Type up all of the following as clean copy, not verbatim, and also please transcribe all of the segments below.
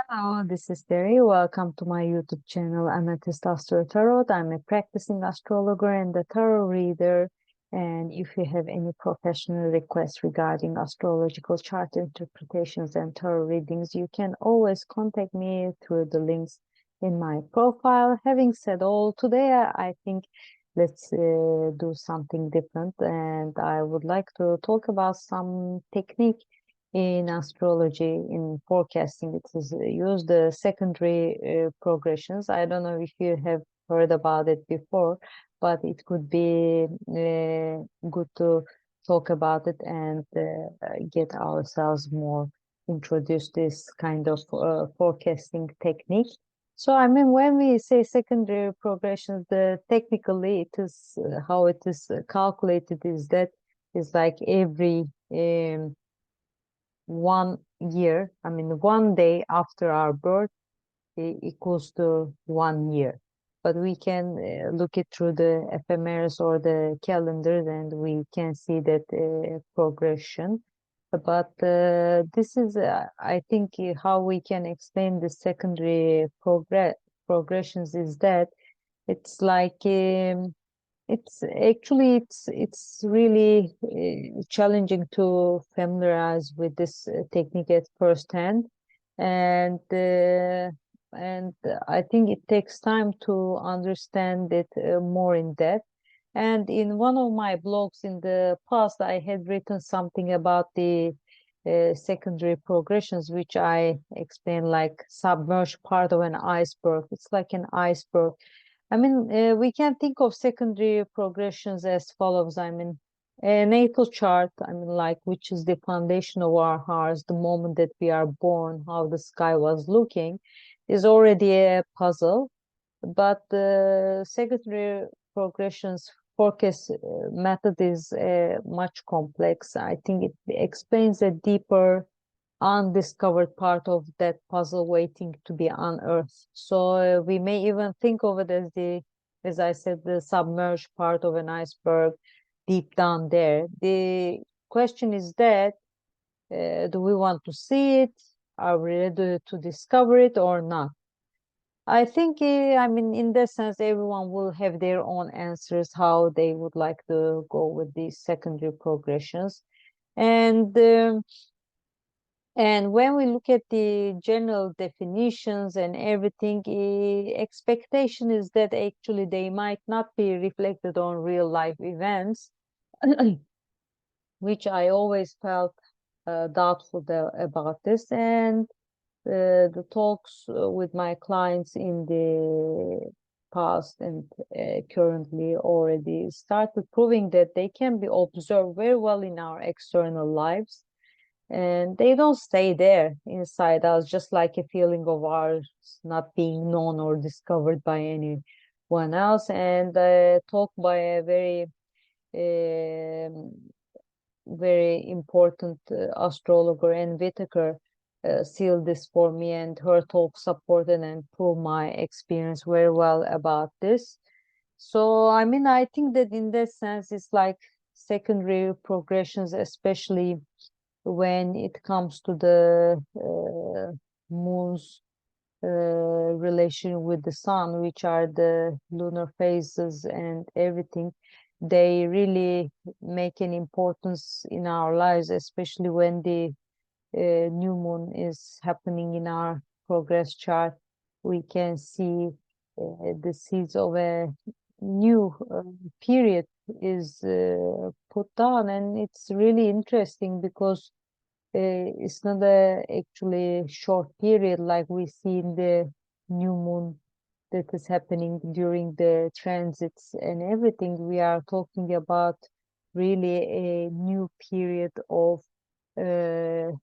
Hello, this is Teri. Welcome to my YouTube channel, Amethystastrotarot. I'm a practicing astrologer and a tarot reader. And if you have any professional requests regarding astrological chart interpretations and tarot readings, you can always contact me through the links in my profile. Having said all, today I think let's do something different. And I would like to talk about some technique in astrology, in forecasting. It is used the secondary progressions. I don't know if you have heard about it before, but it could be good to talk about it and get ourselves more introduced this kind of forecasting technique. So, I mean, when we say secondary progressions, the technically it is how it is calculated is that is like every 1 year, I mean, one day after our birth equals to 1 year. But we can look it through the ephemeris or the calendars and we can see that progression. But this is, I think, how we can explain the secondary progressions is that it's like it's really challenging to familiarize with this technique at first hand, and I think it takes time to understand it more in depth. And in one of my blogs in the past, I had written something about the secondary progressions, which I explain like submerged part of an iceberg. It's like an iceberg. I mean, we can think of secondary progressions as follows. I mean, a natal chart, I mean, like, which is the foundation of our hearts, the moment that we are born, how the sky was looking, is already a puzzle. But the secondary progressions forecast method is much complex. I think it explains a deeper undiscovered part of that puzzle waiting to be unearthed. So we may even think of it as as I said, the submerged part of an iceberg deep down there. The question is that, do we want to see it? Are we ready to discover it or not? I think, I mean, in that sense, everyone will have their own answers, how they would like to go with these secondary progressions. And and when we look at the general definitions and everything, expectation is that actually they might not be reflected on real life events, which I always felt doubtful about this. And the talks with my clients in the past and currently already started proving that they can be observed very well in our external lives, and they don't stay there inside us, just like a feeling of ours not being known or discovered by anyone else. And talk by a um, very important astrologer and Ithaka sealed this for me, and her talk supported and proved my experience very well about this. So, I mean, I think that in that sense, it's like secondary progressions, especially when it comes to the moon's relation with the sun, which are the lunar phases and everything, they really make an importance in our lives, especially when the new moon is happening in our progress chart. We can see the seeds of a new period is put down, and it's really interesting because it's not a actually short period like we see in the new moon that is happening during the transits and everything. We are talking about really a new period of uh,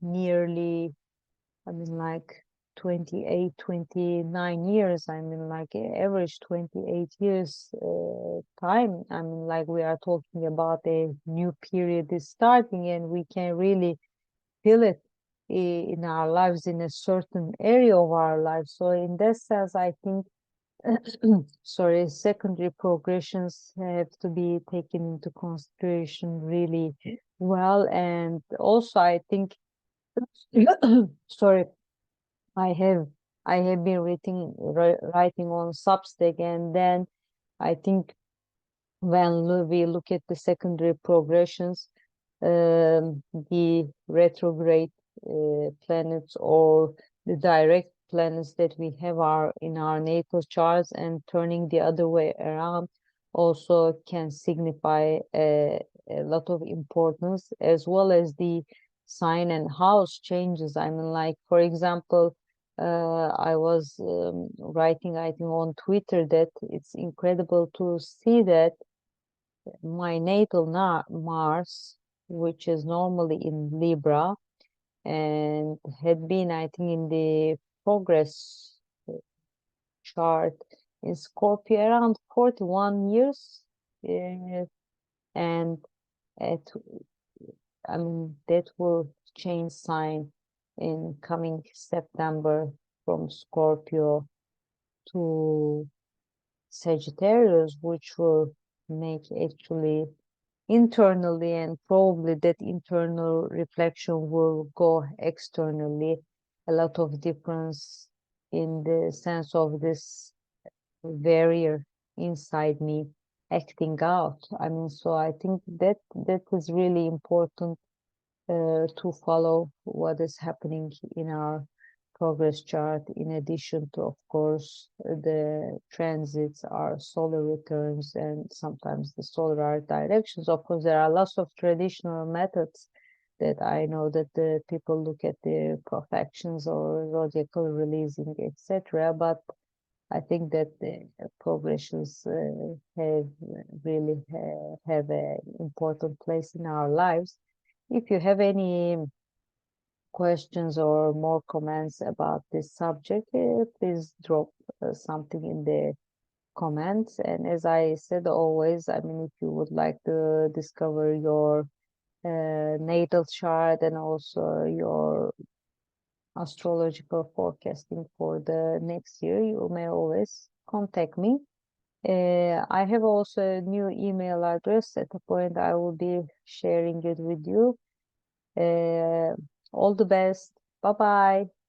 nearly, I mean, like 28, 29 years. I mean, like average 28 years time. I mean, like we are talking about a new period is starting, and we can really feel it in our lives, in a certain area of our lives. So in that sense, I think, sorry, secondary progressions have to be taken into consideration really well. And also, I think, sorry, I have I have been writing on Substack, and then I think when we look at the secondary progressions, the retrograde planets or the direct planets that we have are in our natal charts, and turning the other way around also can signify a lot of importance, as well as the sign and house changes. I mean, like, for example, I was writing, I think, on Twitter, that it's incredible to see that my natal Mars, which is normally in Libra, and had been, I think, in the progress chart in Scorpio around 41 years. uh, and it, I mean, that will change sign in coming September from Scorpio to Sagittarius, which will make actually internally, and probably that internal reflection will go externally, a lot of difference in the sense of this barrier inside me acting out. I mean, so I think that that is really important, to follow what is happening in our progress chart, in addition to, of course, the transits, our solar returns, and sometimes the solar art directions. Of course, there are lots of traditional methods that I know that the people look at the profections or zodiacal releasing, etc. But I think that the progressions have really have an important place in our lives. If you have any questions or more comments about this subject, please drop something in the comments. And as I said always, I mean, if you would like to discover your natal chart and also your astrological forecasting for the next year, you may always contact me. I have also a new email address. At a point, I will be sharing it with you. All the best. Bye bye.